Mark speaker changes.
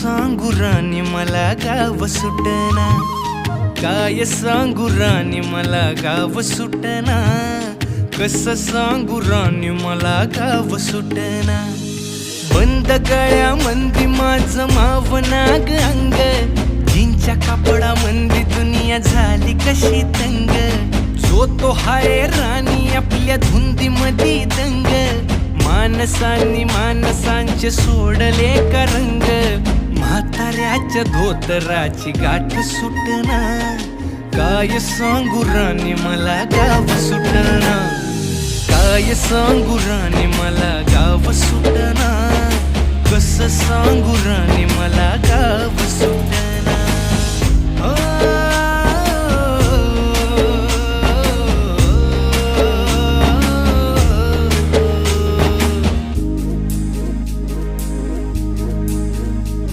Speaker 1: सांगू राणी मला गाव सुटना, काय सांगू राणी मला गाव सुटना, कसं सांगू राणी मला गाव सुटना। बंद गळ्यामंदी माझं मावनाग अंग, जीनच्या कापडामंदी दुनिया झाली कशी तंग। जो तो हाय राणी आपल्या धुंदीमधी दंग, माणसांनी माणसांचे सोडले का रंग। म्हाताऱ्याच्या धोतराची गाठ सुटना, काय सांगू राणी मला गाव सुटना, काय सांगू राणी मला गाव सुटना, कसं सांगू राणी